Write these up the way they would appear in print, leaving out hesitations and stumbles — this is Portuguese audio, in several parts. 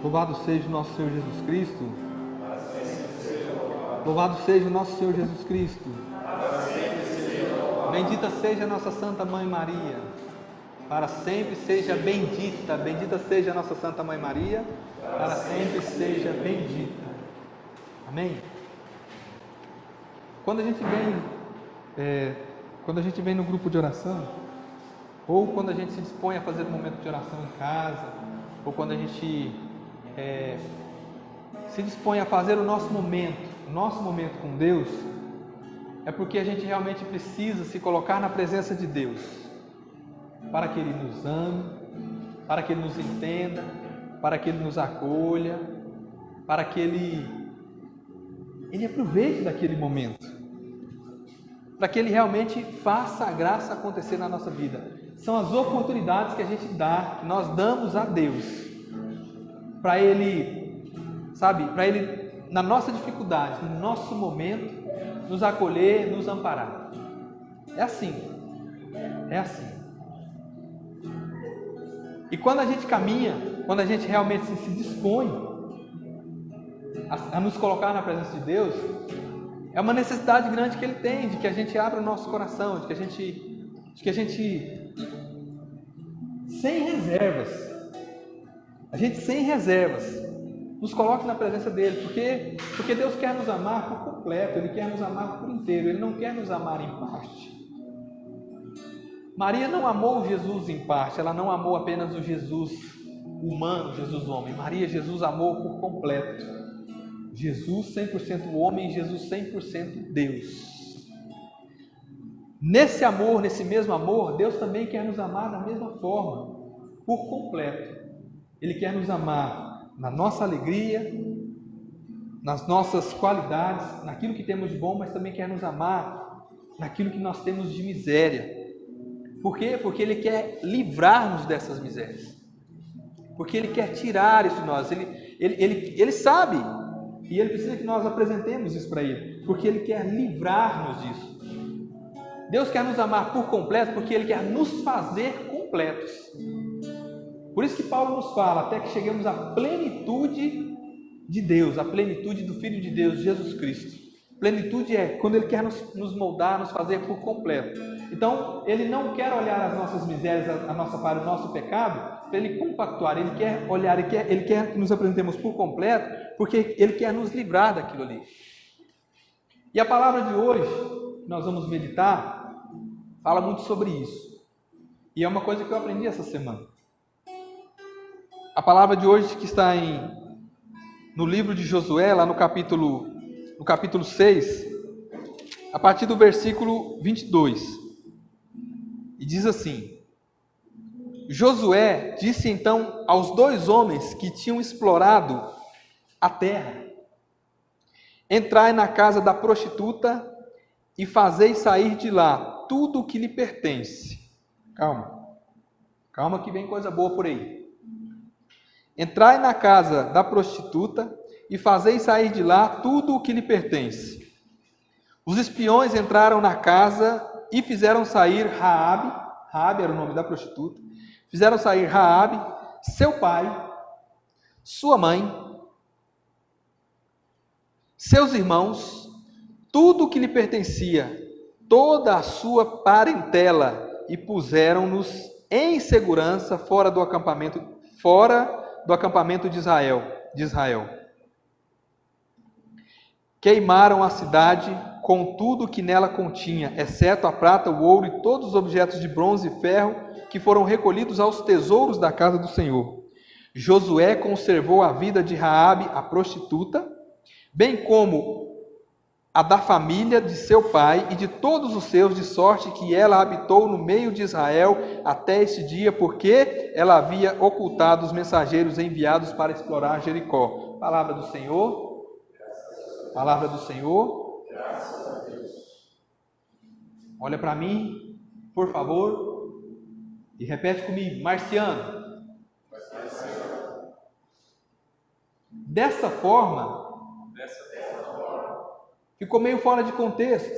Louvado seja o nosso Senhor Jesus Cristo. Louvado seja o nosso Senhor Jesus Cristo. Bendita seja a nossa Santa Mãe Maria. Para sempre seja bendita. Bendita seja a nossa Santa Mãe Maria. Para sempre seja bendita. Amém? Quando a gente vem no grupo de oração, ou quando a gente se dispõe a fazer um momento de oração em casa, ou quando a gente se dispõe a fazer o nosso momento com Deus, é porque a gente realmente precisa se colocar na presença de Deus, para que Ele nos ame, para que Ele nos entenda, para que Ele nos acolha, para que Ele aproveite daquele momento, para que Ele realmente faça a graça acontecer na nossa vida. São as oportunidades que a gente dá, que nós damos a Deus, para Ele, para Ele, na nossa dificuldade, no nosso momento, nos acolher, nos amparar. É assim. E quando a gente caminha, quando a gente realmente se dispõe a nos colocar na presença de Deus, é uma necessidade grande que Ele tem, de que a gente abra o nosso coração, de que a gente sem reservas, nos coloque na presença dEle, porque Deus quer nos amar por completo, Ele quer nos amar por inteiro, Ele não quer nos amar em parte. Maria não amou Jesus em parte, ela não amou apenas o Jesus humano, Jesus homem. Jesus amou por completo. Jesus 100% homem e Jesus 100% Deus. Nesse amor, nesse mesmo amor, Deus também quer nos amar da mesma forma, por completo. Ele quer nos amar na nossa alegria, nas nossas qualidades, naquilo que temos de bom, mas também quer nos amar naquilo que nós temos de miséria. Por quê? Porque Ele quer livrar-nos dessas misérias. Porque Ele quer tirar isso de nós. Ele sabe, e Ele precisa que nós apresentemos isso para Ele, porque Ele quer livrar-nos disso. Deus quer nos amar por completo, porque Ele quer nos fazer completos. Por isso que Paulo nos fala, até que cheguemos à plenitude de Deus, à plenitude do Filho de Deus, Jesus Cristo. Plenitude é quando Ele quer nos moldar, nos fazer por completo. Então, Ele não quer olhar as nossas misérias, a nossa falha, o nosso pecado, para Ele compactuar. Ele quer olhar, Ele quer que nos apresentemos por completo, porque Ele quer nos livrar daquilo ali. E a palavra de hoje, que nós vamos meditar, fala muito sobre isso. E é uma coisa que eu aprendi essa semana. A palavra de hoje, que está no livro de Josué, lá no capítulo 6, a partir do versículo 22. E diz assim: Josué disse então aos 2 homens que tinham explorado a terra: entrai na casa da prostituta e fazei sair de lá tudo o que lhe pertence. Calma que vem coisa boa por aí. Entrai na casa da prostituta e fazei sair de lá tudo o que lhe pertence. Os espiões entraram na casa e fizeram sair Raabe era o nome da prostituta, fizeram sair Raabe, seu pai, sua mãe, seus irmãos, tudo o que lhe pertencia, toda a sua parentela, e puseram-nos em segurança fora do acampamento de Israel. Queimaram a cidade com tudo o que nela continha, exceto a prata, o ouro e todos os objetos de bronze e ferro que foram recolhidos aos tesouros da casa do Senhor. Josué conservou a vida de Raabe, a prostituta, bem como a da família de seu pai e de todos os seus, de sorte que ela habitou no meio de Israel até este dia, porque ela havia ocultado os mensageiros enviados para explorar Jericó. Palavra do Senhor. Palavra do Senhor. Graças a Deus. Olha para mim, por favor, e repete comigo: Marciano. Dessa forma, ficou meio fora de contexto.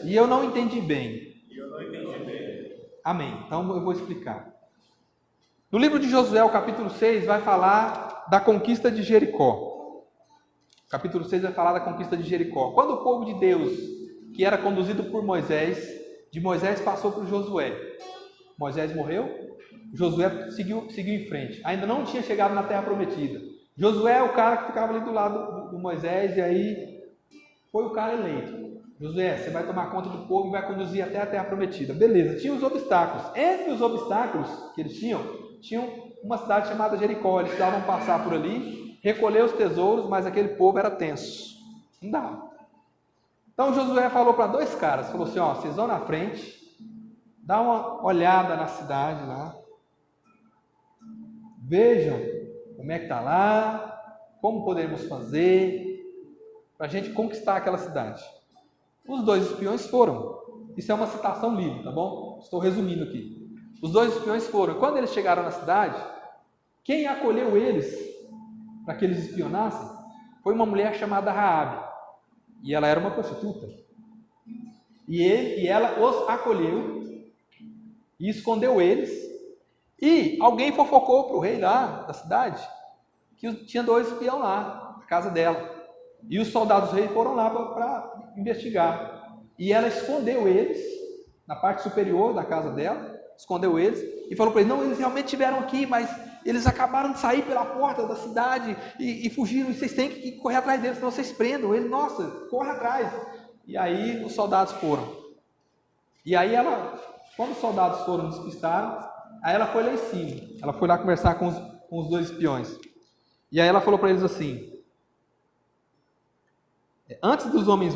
E eu não entendi bem. Amém. Então eu vou explicar. No livro de Josué, o capítulo 6, vai falar da conquista de Jericó. O capítulo 6 vai falar da conquista de Jericó. Quando o povo de Deus, que era conduzido por Moisés, de Moisés passou para Josué. Moisés morreu, Josué seguiu em frente. Ainda não tinha chegado na terra prometida. Josué é o cara que ficava ali do lado do Moisés, e aí foi o cara eleito. Josué, você vai tomar conta do povo e vai conduzir até a terra prometida. Beleza, tinha os obstáculos. Entre os obstáculos que eles tinham uma cidade chamada Jericó. Eles precisavam passar por ali, recolher os tesouros, mas aquele povo era tenso. Não dava. Então Josué falou para dois caras, falou assim, ó, vocês vão na frente, dá uma olhada na cidade lá, vejam como é que está lá, como podemos fazer para a gente conquistar aquela cidade. Os dois espiões foram. Isso é uma citação livre, tá bom? Estou resumindo aqui. Os dois espiões foram. Quando eles chegaram na cidade, quem acolheu eles para que eles espionassem foi uma mulher chamada Raabe. E ela era uma prostituta. E ela os acolheu e escondeu eles. E alguém fofocou para o rei lá da cidade que tinha dois espiões lá, na casa dela. E os soldados do rei foram lá para investigar. E ela escondeu eles na parte superior da casa dela, escondeu eles e falou para eles, não, eles realmente estiveram aqui, mas eles acabaram de sair pela porta da cidade e fugiram, e vocês têm que correr atrás deles, senão vocês prendam eles, nossa, corre atrás. E aí os soldados foram. E aí quando os soldados foram, despistaram, aí ela foi lá em cima, ela foi lá conversar com os dois espiões. E aí ela falou para eles assim, antes dos homens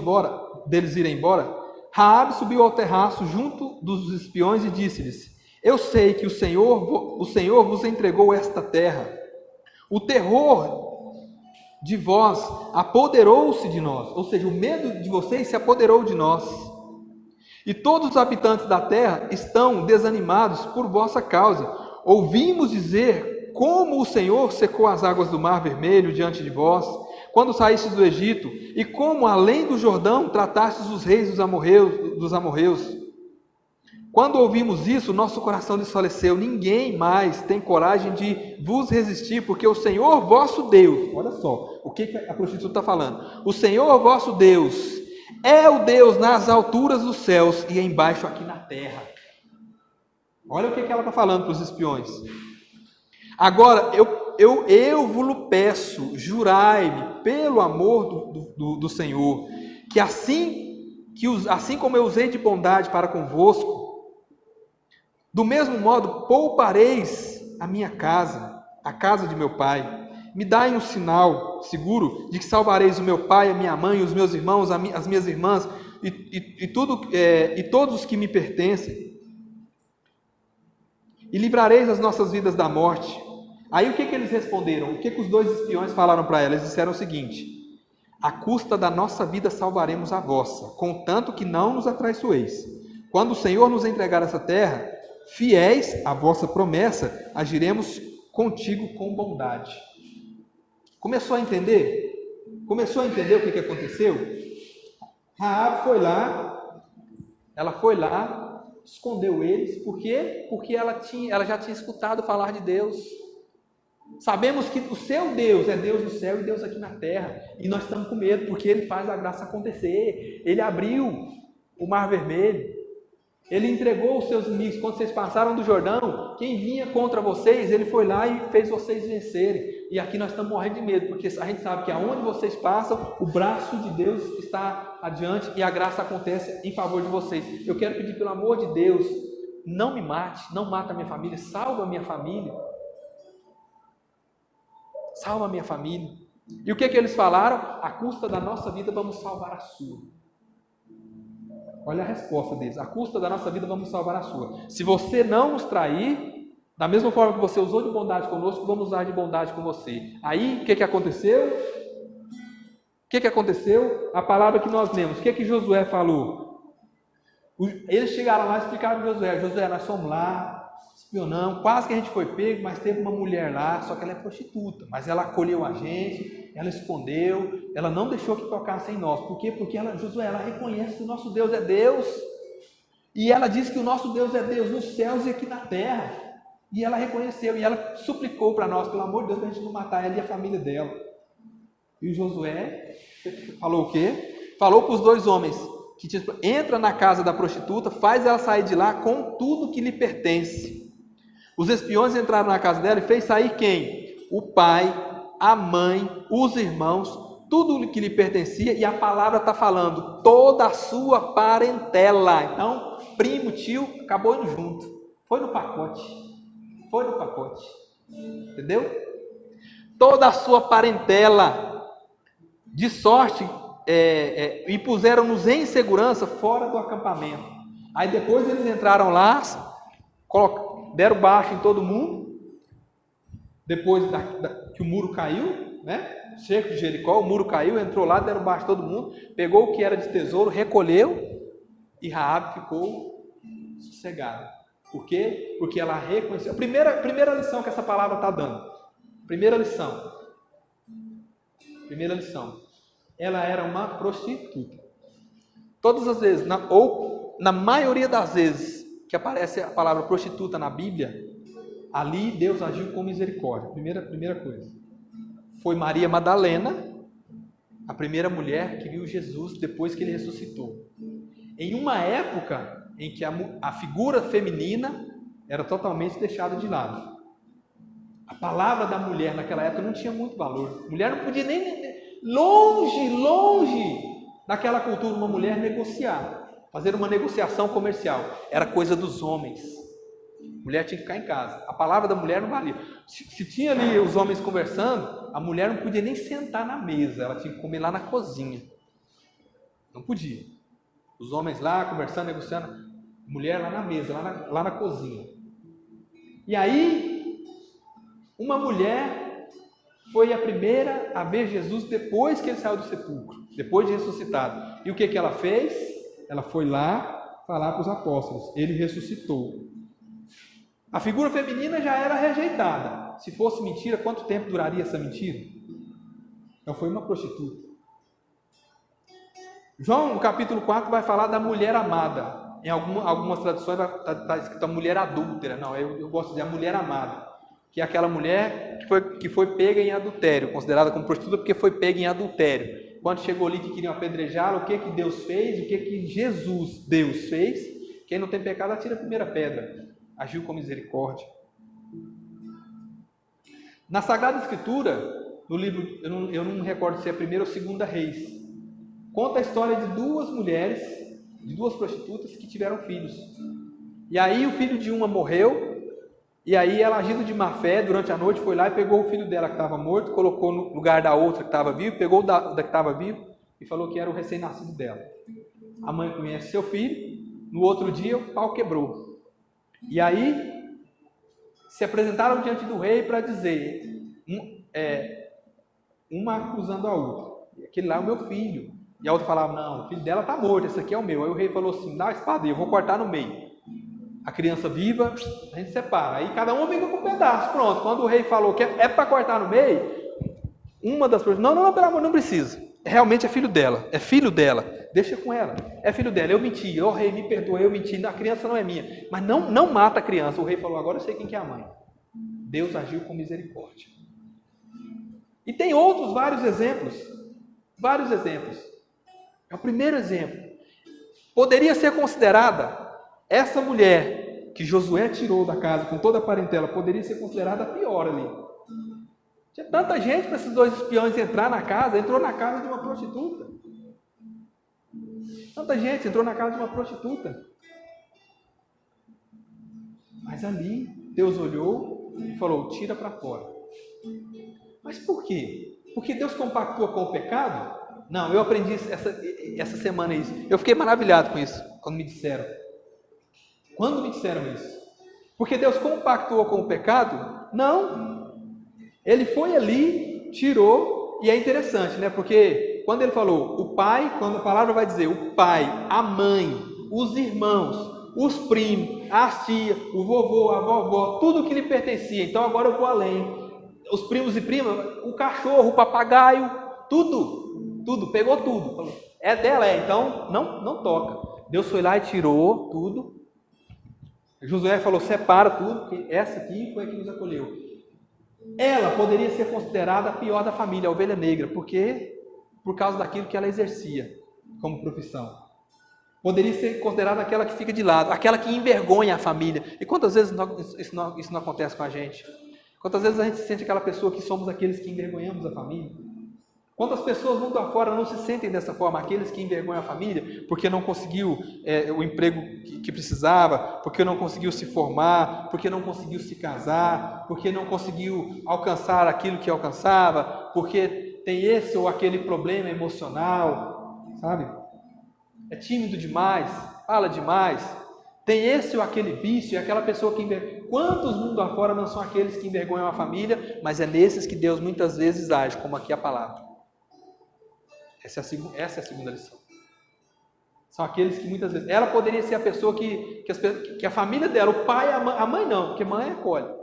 deles irem embora, Raabe subiu ao terraço junto dos espiões e disse-lhes, eu sei que o Senhor vos entregou esta terra. O terror de vós apoderou-se de nós, ou seja, o medo de vocês se apoderou de nós. E todos os habitantes da terra estão desanimados por vossa causa. Ouvimos dizer como o Senhor secou as águas do Mar Vermelho diante de vós, quando saístes do Egito, e como além do Jordão tratastes os reis dos amorreus. Quando ouvimos isso, nosso coração desfaleceu. Ninguém mais tem coragem de vos resistir, porque o Senhor vosso Deus, olha só, o que a prostituta está falando? O Senhor vosso Deus é o Deus nas alturas dos céus e embaixo aqui na terra. Olha o que ela está falando para os espiões. Agora, eu vos peço, jurai-me, pelo amor do Senhor, que assim como eu usei de bondade para convosco, do mesmo modo poupareis a minha casa, a casa de meu pai. Me dai um sinal seguro de que salvareis o meu pai, a minha mãe, os meus irmãos, as minhas irmãs e todos os que me pertencem. E livrareis as nossas vidas da morte. Aí o que eles responderam? O que os dois espiões falaram para ela? Eles disseram o seguinte, à custa da nossa vida salvaremos a vossa, contanto que não nos atraiçoeis. Quando o Senhor nos entregar essa terra, fiéis à vossa promessa, agiremos contigo com bondade. Começou a entender? Começou a entender o que aconteceu? Raabe foi lá, escondeu eles. Por quê? Porque ela já tinha escutado falar de Deus. Sabemos que o seu Deus é Deus no céu e Deus aqui na terra. E nós estamos com medo, porque Ele faz a graça acontecer. Ele abriu o Mar Vermelho. Ele entregou os seus inimigos. Quando vocês passaram do Jordão, quem vinha contra vocês, Ele foi lá e fez vocês vencerem. E aqui nós estamos morrendo de medo, porque a gente sabe que aonde vocês passam, o braço de Deus está adiante e a graça acontece em favor de vocês. Eu quero pedir, pelo amor de Deus, não me mate, não mata a minha família, salva a minha família. Salva a minha família. E o que eles falaram? À custa da nossa vida, vamos salvar a sua. Olha a resposta deles. À custa da nossa vida, vamos salvar a sua. Se você não nos trair, da mesma forma que você usou de bondade conosco, vamos usar de bondade com você. Aí, o que aconteceu? O que aconteceu? A palavra que nós lemos. O que Josué falou? Eles chegaram lá e explicaram para Josué. Josué, nós fomos lá, espionamos, quase que a gente foi pego, mas teve uma mulher lá, só que ela é prostituta. Mas ela acolheu a gente, ela escondeu, ela não deixou que tocassem em nós. Por quê? Porque Josué, ela reconhece que o nosso Deus é Deus. E ela diz que o nosso Deus é Deus nos céus e aqui na terra. E ela reconheceu, e ela suplicou para nós, pelo amor de Deus, para a gente não matar ela e a família dela. E o Josué falou o quê? Falou para os dois homens, que entra na casa da prostituta, faz ela sair de lá com tudo que lhe pertence. Os espiões entraram na casa dela e fez sair quem? O pai, a mãe, os irmãos, tudo que lhe pertencia, e a palavra está falando, toda a sua parentela. Então, primo, tio, acabou indo junto. Foi no pacote. Foi no pacote. Entendeu? Toda a sua parentela. De sorte, e puseram-nos em segurança fora do acampamento. Aí depois eles entraram lá, deram baixo em todo mundo. Depois que o muro caiu, né? Cerco de Jericó, o muro caiu, entrou lá, deram baixo em todo mundo, pegou o que era de tesouro, recolheu, e Raabe ficou sossegada. Por quê? Porque ela reconheceu. A primeira lição que essa palavra está dando. Primeira lição. Ela era uma prostituta. Todas as vezes, ou na maioria das vezes que aparece a palavra prostituta na Bíblia, ali Deus agiu com misericórdia. Primeira coisa. Foi Maria Madalena, a primeira mulher que viu Jesus depois que ele ressuscitou. Em uma época em que a figura feminina era totalmente deixada de lado. A palavra da mulher naquela época não tinha muito valor. A mulher não podia nem longe daquela cultura, uma mulher negociar, fazer uma negociação comercial. Era coisa dos homens. A mulher tinha que ficar em casa. A palavra da mulher não valia. Se tinha ali os homens conversando, a mulher não podia nem sentar na mesa, ela tinha que comer lá na cozinha. Não podia. Os homens lá conversando, negociando, mulher lá na mesa, lá na cozinha. E aí, uma mulher foi a primeira a ver Jesus depois que ele saiu do sepulcro, depois de ressuscitado. E o que ela fez? Ela foi lá falar para os apóstolos. Ele ressuscitou. A figura feminina já era rejeitada. Se fosse mentira, quanto tempo duraria essa mentira? Então foi uma prostituta. João, no capítulo 4, vai falar da mulher amada. Em algumas traduções está escrito a mulher adúltera. Não, eu gosto de dizer a mulher amada, que é aquela mulher que foi pega em adultério, considerada como prostituta porque foi pega em adultério. Quando chegou ali que queriam apedrejá-la, o que Deus fez? O que Jesus, Deus, fez? Quem não tem pecado, atira a primeira pedra. Agiu com misericórdia. Na Sagrada Escritura, no livro, eu não me recordo se é 1ª ou 2ª Reis, conta a história de duas mulheres, de duas prostitutas que tiveram filhos. E aí o filho de uma morreu, e aí ela, agindo de má fé, durante a noite foi lá e pegou o filho dela que estava morto, colocou no lugar da outra que estava viva, pegou da que estava viva e falou que era o recém-nascido dela. A mãe conhece seu filho, no outro dia o pau quebrou. E aí se apresentaram diante do rei para dizer, uma acusando a outra, aquele lá é o meu filho. E a outra falava, não, o filho dela está morto, esse aqui é o meu. Aí o rei falou assim, dá a espada aí, eu vou cortar no meio. A criança viva, a gente separa. Aí cada um fica com um pedaço, pronto. Quando o rei falou que é para cortar no meio, uma das pessoas, não, pelo amor, não precisa. Realmente é filho dela, deixa com ela. É filho dela, eu menti, o rei me perdoa, eu menti, a criança não é minha. Mas não mata a criança. O rei falou, agora eu sei quem que é a mãe. Deus agiu com misericórdia. E tem outros vários exemplos. É o primeiro exemplo. Poderia ser considerada, essa mulher que Josué tirou da casa com toda a parentela, poderia ser considerada a pior ali. Tinha tanta gente para esses dois espiões entrar na casa, entrou na casa de uma prostituta. Tanta gente entrou na casa de uma prostituta. Mas ali, Deus olhou e falou, tira para fora. Mas por quê? Porque Deus compactua com o pecado? Não, eu aprendi essa semana isso. Eu fiquei maravilhado com isso, quando me disseram. Quando me disseram isso? Porque Deus compactuou com o pecado? Não. Ele foi ali, tirou, e é interessante, né? Porque quando ele falou o pai, quando a palavra vai dizer o pai, a mãe, os irmãos, os primos, as tias, o vovô, a vovó, tudo que lhe pertencia. Então agora eu vou além. Os primos e primas, o cachorro, o papagaio, tudo, pegou tudo. Falou, é dela, então não toca. Deus foi lá e tirou tudo. Josué falou, separa tudo, porque essa aqui foi a que nos acolheu. Ela poderia ser considerada a pior da família, a ovelha negra, porque por causa daquilo que ela exercia como profissão. Poderia ser considerada aquela que fica de lado, aquela que envergonha a família. E quantas vezes isso não acontece com a gente? Quantas vezes a gente se sente aquela pessoa que somos aqueles que envergonhamos a família? Quantas pessoas mundo afora não se sentem dessa forma? Aqueles que envergonham a família porque não conseguiu o emprego que precisava, porque não conseguiu se formar, porque não conseguiu se casar, porque não conseguiu alcançar aquilo que alcançava, porque tem esse ou aquele problema emocional, sabe? É tímido demais, fala demais, tem esse ou aquele vício, é aquela pessoa que envergonha. Quantos mundo afora não são aqueles que envergonham a família, mas é nesses que Deus muitas vezes age, como aqui a palavra. Essa é a segunda lição. São aqueles que muitas vezes... Ela poderia ser a pessoa que a família dela, o pai, a mãe não, porque mãe acolhe.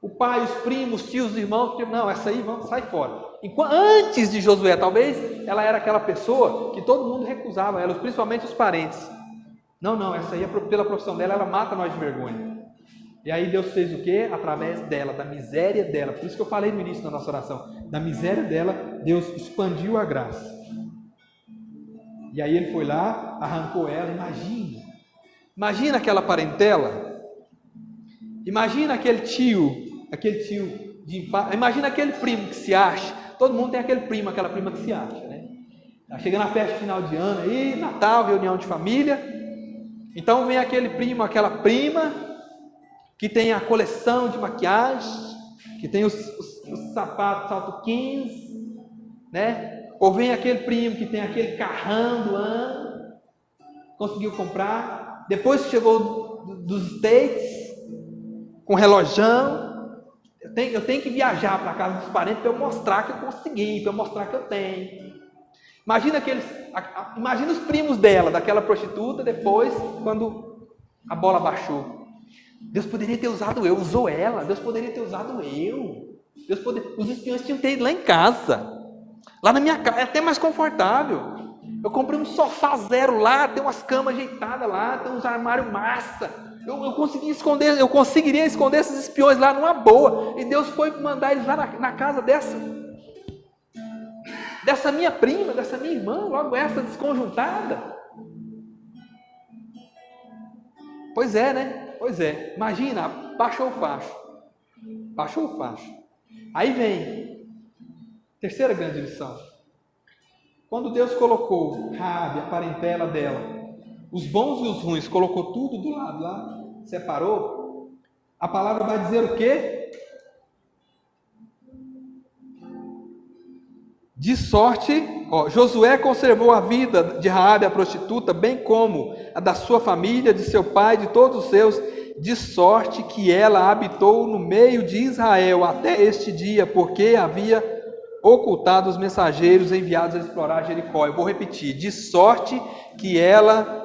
O pai, os primos, os tios, os irmãos, não, essa aí sai fora. Antes de Josué, talvez, ela era aquela pessoa que todo mundo recusava ela, principalmente os parentes. Não, essa aí, pela profissão dela, ela mata nós de vergonha. E aí Deus fez o quê? Através dela, da miséria dela. Por isso que eu falei no início da nossa oração. Da miséria dela, Deus expandiu a graça. E aí ele foi lá, arrancou ela. Imagina aquela parentela. Imagina aquele tio imagina aquele primo que se acha. Todo mundo tem aquele primo, aquela prima que se acha, né? Tá chegando a festa de final de ano aí, Natal, reunião de família. Então vem aquele primo, aquela prima que tem a coleção de maquiagem, que tem os sapatos salto 15, né? Ou vem aquele primo que tem aquele carrão do ano, conseguiu comprar, depois chegou dos States, com relojão. Eu tenho que viajar para a casa dos parentes para eu mostrar que eu consegui, para eu mostrar que eu tenho. Imagina os primos dela, daquela prostituta, depois, quando a bola baixou. Deus poderia ter usado eu, usou ela. Deus poderia ter usado eu. Os espiões tinham que ter ido lá em casa. Lá na minha casa, é até mais confortável. Eu comprei um sofá zero lá, tem umas camas ajeitadas lá, tem uns armários massa. Eu conseguiria esconder esses espiões lá numa boa. E Deus foi mandar eles lá na casa dessa minha prima, dessa minha irmã, logo essa desconjuntada. Pois é, né? Pois é. Imagina, baixou o facho. Aí vem terceira grande lição. Quando Deus colocou Raabe, a parentela dela, os bons e os ruins, colocou tudo do lado lá, separou, a palavra vai dizer o quê? De sorte, Josué conservou a vida de Raabe, a prostituta, bem como a da sua família, de seu pai, de todos os seus, de sorte que ela habitou no meio de Israel até este dia, porque havia ocultado os mensageiros enviados a explorar Jericó. Eu vou repetir, de sorte que ela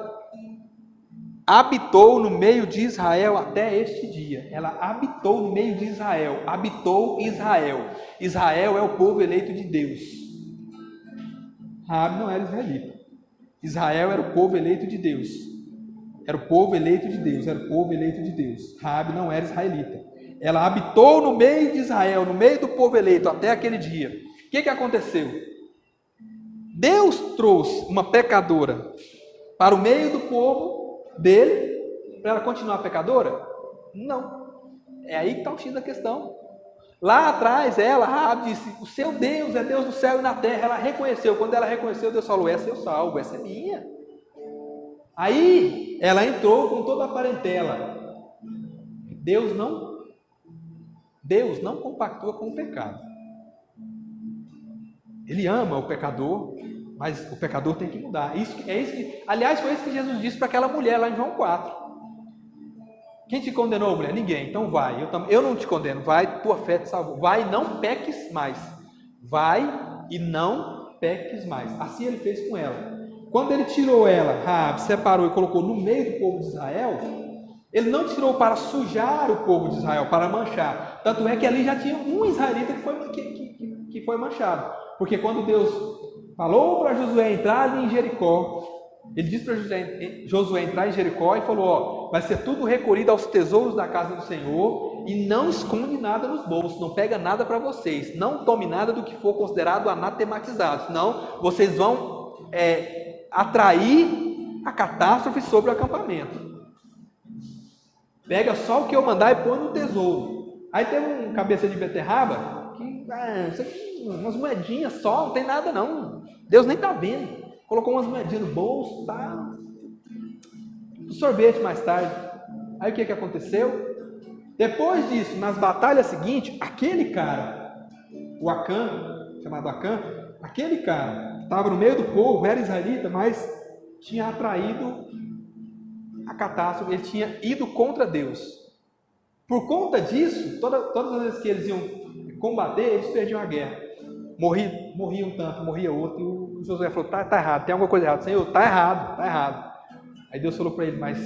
habitou no meio de Israel até este dia. Ela habitou no meio de Israel, habitou Israel. Israel é o povo eleito de Deus. Raabe não era israelita. Israel era o povo eleito de Deus. Era o povo eleito de Deus, era o povo eleito de Deus. Raabe não era israelita. Ela habitou no meio de Israel, no meio do povo eleito, até aquele dia. O que aconteceu? Deus trouxe uma pecadora para o meio do povo dele, para ela continuar pecadora? Não. É aí que está o X da questão. Lá atrás, Raabe disse, o seu Deus é Deus do céu e na terra. Ela reconheceu. Quando ela reconheceu, Deus falou, essa eu salvo, essa é minha. Aí, ela entrou com toda a parentela. Deus não compactua com o pecado. Ele ama o pecador, mas o pecador tem que mudar. Aliás, foi isso que Jesus disse para aquela mulher lá em João 4. Quem te condenou, mulher? Ninguém. Então vai. Eu não te condeno. Vai, tua fé te salvou. Vai e não peques mais. Vai e não peques mais. Assim ele fez com ela. Quando ele tirou ela, Raabe, separou e colocou no meio do povo de Israel, ele não tirou para sujar o povo de Israel, para manchar. Tanto é que ali já tinha um israelita que foi manchado. Porque quando Deus falou para Josué entrar ali em Jericó, Ele disse para Josué entrar em Jericó e falou: ó, vai ser tudo recolhido aos tesouros da casa do Senhor e não esconde nada nos bolsos, não pega nada para vocês, não tome nada do que for considerado anatematizado, senão vocês vão atrair a catástrofe sobre o acampamento. Pega só o que eu mandar e põe no tesouro. Aí tem um cabeça de beterraba que umas moedinhas só, não tem nada não, Deus nem está vendo. Colocou umas moedinhas no bolso, tá? Sorvete mais tarde. Aí o que aconteceu? Depois disso, nas batalhas seguintes, aquele cara, o Acã, chamado Acã, aquele cara estava no meio do povo, era israelita, mas tinha atraído a catástrofe, ele tinha ido contra Deus. Por conta disso, todas as vezes que eles iam combater, eles perdiam a guerra. Morria um tanto, morria outro, e o Josué falou: tá errado, tem alguma coisa errada. Senhor, tá errado. Aí Deus falou para ele: mas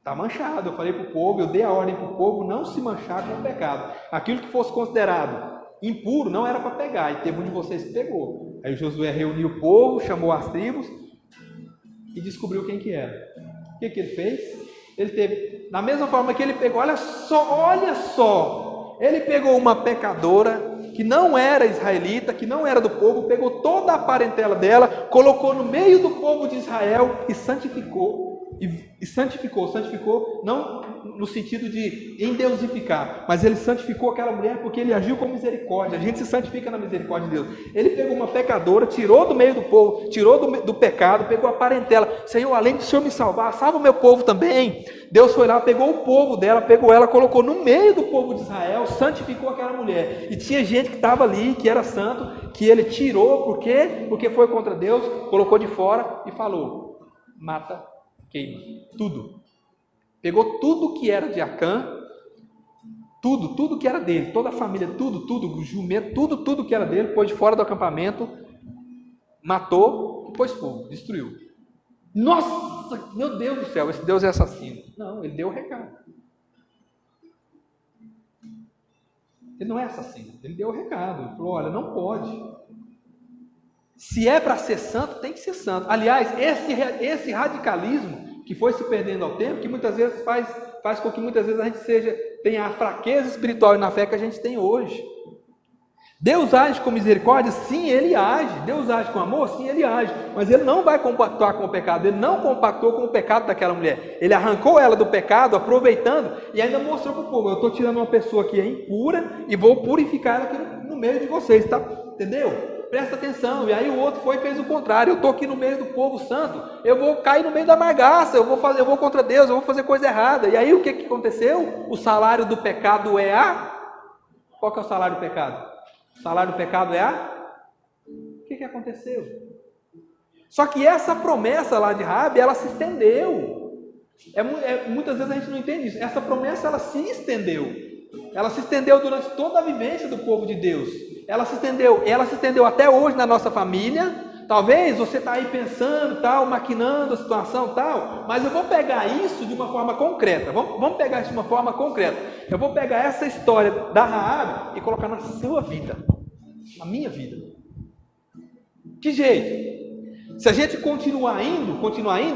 tá manchado. Eu falei para o povo, eu dei a ordem para o povo não se manchar com o pecado. Aquilo que fosse considerado impuro não era para pegar, e teve um de vocês que pegou. Aí o Josué reuniu o povo, chamou as tribos e descobriu quem que era. O que ele fez? Ele teve, da mesma forma que ele pegou, olha só, ele pegou uma pecadora que não era israelita, que não era do povo, pegou toda a parentela dela, colocou no meio do povo de Israel e santificou, santificou, não no sentido de endeusificar, mas ele santificou aquela mulher porque ele agiu com misericórdia. A gente se santifica na misericórdia de Deus. Ele pegou uma pecadora, tirou do meio do povo, tirou do pecado, pegou a parentela. Senhor, além do Senhor me salvar, salva o meu povo também. Deus foi lá, pegou o povo dela, pegou ela, colocou no meio do povo de Israel, santificou aquela mulher. E tinha gente que estava ali, que era santo, que ele tirou, por quê? Porque foi contra Deus, colocou de fora e falou: mata, queima, tudo. Pegou tudo que era de Acã, tudo que era dele, toda a família, tudo, o jumento, tudo que era dele, pôs de fora do acampamento, matou e pôs fogo, destruiu. Nossa, meu Deus do céu, esse Deus é assassino. Não, ele deu o recado. Ele não é assassino, ele deu o recado. Ele falou: olha, não pode. Se é para ser santo, tem que ser santo. Aliás, esse radicalismo que foi se perdendo ao tempo, que muitas vezes faz com que muitas vezes a gente tenha a fraqueza espiritual e na fé que a gente tem hoje. Deus age com misericórdia? Sim, Ele age. Deus age com amor? Sim, Ele age. Mas Ele não vai compactuar com o pecado. Ele não compactou com o pecado daquela mulher. Ele arrancou ela do pecado, aproveitando, e ainda mostrou para o povo: eu estou tirando uma pessoa que é impura e vou purificar ela aqui no meio de vocês, tá? Entendeu? Presta atenção. E aí o outro foi e fez o contrário. Eu estou aqui no meio do povo santo, eu vou cair no meio da margaça, eu vou contra Deus, eu vou fazer coisa errada. E aí o que aconteceu? O salário do pecado qual que é o salário do pecado? O salário do pecado o que aconteceu? Só que essa promessa lá de Raabe, ela se estendeu. Muitas vezes a gente não entende isso. Essa promessa, ela se estendeu. Ela se estendeu durante toda a vivência do povo de Deus. Ela se estendeu até hoje na nossa família. Talvez você está aí pensando, tal, maquinando a situação, tal, mas eu vou pegar isso de uma forma concreta. Vamos pegar isso de uma forma concreta. Eu vou pegar essa história da Raabe e colocar na sua vida, na minha vida. Que jeito? Se a gente continuar indo,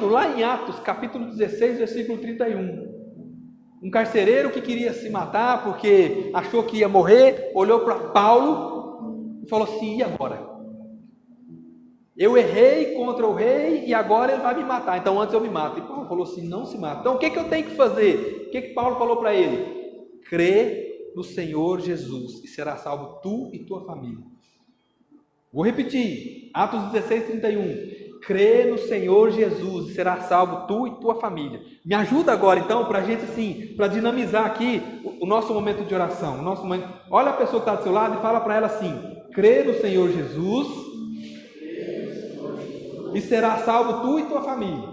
lá em Atos, capítulo 16, versículo 31. Um carcereiro que queria se matar porque achou que ia morrer, olhou para Paulo e falou assim: e agora? Eu errei contra o rei e agora ele vai me matar, então antes eu me mato. E Paulo falou assim: não se mata. Então o que eu tenho que fazer? O que Paulo falou para ele? Crê no Senhor Jesus e será salvo tu e tua família. Vou repetir, Atos 16, 31. Crê no Senhor Jesus e será salvo tu e tua família. Me ajuda agora então, para a gente assim, para dinamizar aqui o nosso momento de oração. Olha a pessoa que está do seu lado e fala para ela assim: crê no Senhor Jesus e será salvo tu e tua família.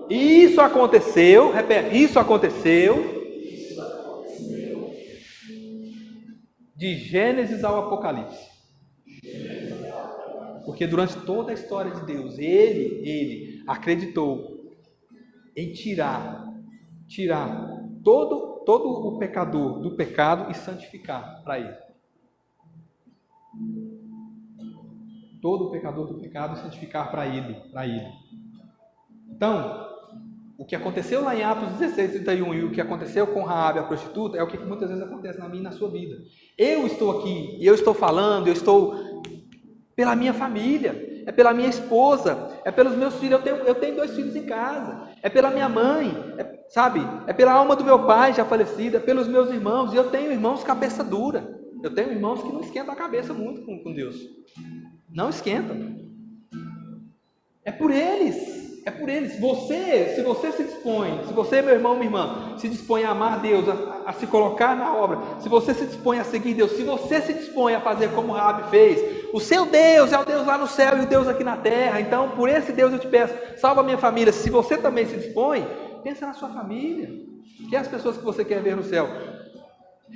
Isso aconteceu, repete, isso aconteceu de Gênesis ao Apocalipse. Porque durante toda a história de Deus, ele acreditou em tirar todo o pecador do pecado e santificar para ele. todo pecador do pecado e santificar para Ele. Então, o que aconteceu lá em Atos 16:31 e o que aconteceu com Raabe, a prostituta, é o que muitas vezes acontece na minha e na sua vida. Eu estou aqui, eu estou falando, eu estou pela minha família, é pela minha esposa, é pelos meus filhos, eu tenho 2 filhos em casa, é pela minha mãe, sabe? É pela alma do meu pai já falecido, é pelos meus irmãos, e eu tenho irmãos cabeça dura, eu tenho irmãos que não esquentam a cabeça muito com Deus, não esquentam, é por eles. Se você se dispõe, se você, meu irmão, minha irmã, se dispõe a amar Deus, a se colocar na obra, se você se dispõe a seguir Deus, se você se dispõe a fazer como Raabe fez, o seu Deus é o Deus lá no céu e o Deus aqui na terra, então por esse Deus eu te peço, salva a minha família. Se você também se dispõe, pensa na sua família, que é as pessoas que você quer ver no céu.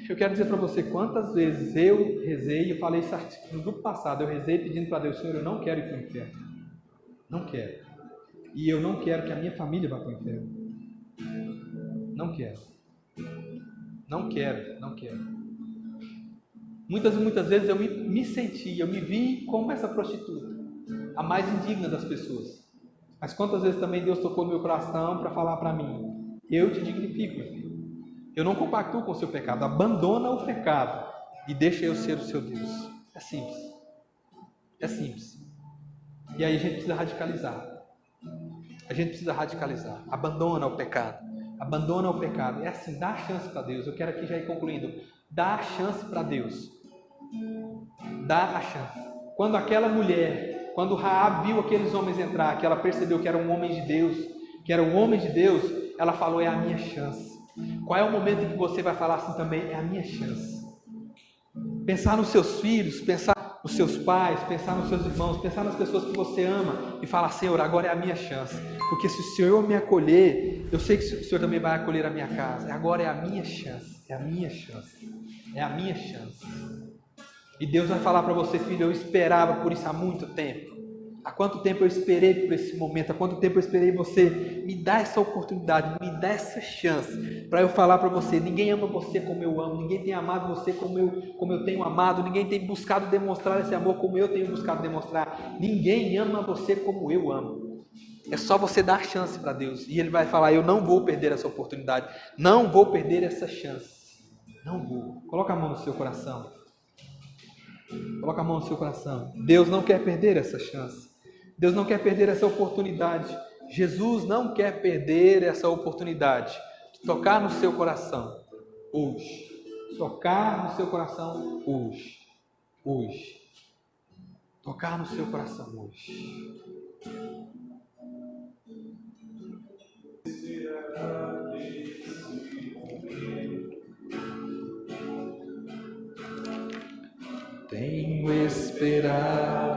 Eu quero dizer para você quantas vezes eu rezei, eu falei isso no grupo passado, eu rezei pedindo para Deus, Senhor, eu não quero ir para o inferno, não quero. E eu não quero que a minha família vá para o inferno. Não quero. Muitas vezes eu me senti, eu me vi como essa prostituta, a mais indigna das pessoas. Mas quantas vezes também Deus tocou no meu coração para falar para mim, eu te dignifico, meu filho. Eu não compactuo com o seu pecado, abandona o pecado e deixa eu ser o seu Deus. É simples. E aí a gente precisa radicalizar. Abandona o pecado. É assim, dá a chance para Deus. Eu quero aqui já ir concluindo. Dá a chance para Deus. Dá a chance. Quando aquela mulher, quando Raabe viu aqueles homens entrar, que ela percebeu que era um homem de Deus, ela falou, é a minha chance. Qual é o momento em que você vai falar assim também? É a minha chance. Pensar nos seus filhos, pensar nos seus pais, pensar nos seus irmãos, pensar nas pessoas que você ama e falar, Senhor, agora é a minha chance, porque se o Senhor me acolher, eu sei que o Senhor também vai acolher a minha casa, agora é a minha chance. E Deus vai falar para você, filho, eu esperava por isso há muito tempo. Há quanto tempo eu esperei por esse momento? Há quanto tempo eu esperei você? Me dá essa oportunidade, me dá essa chance para eu falar para você. Ninguém ama você como eu amo, ninguém tem amado você como eu tenho amado, ninguém tem buscado demonstrar esse amor como eu tenho buscado demonstrar. Ninguém ama você como eu amo. É só você dar chance para Deus e Ele vai falar, eu não vou perder essa oportunidade, não vou perder essa chance. Não vou. Coloca a mão no seu coração. Deus não quer perder essa chance. Deus não quer perder essa oportunidade. Jesus não quer perder essa oportunidade de tocar no seu coração hoje. Tocar no seu coração hoje. Tocar no seu coração hoje. Tenho esperado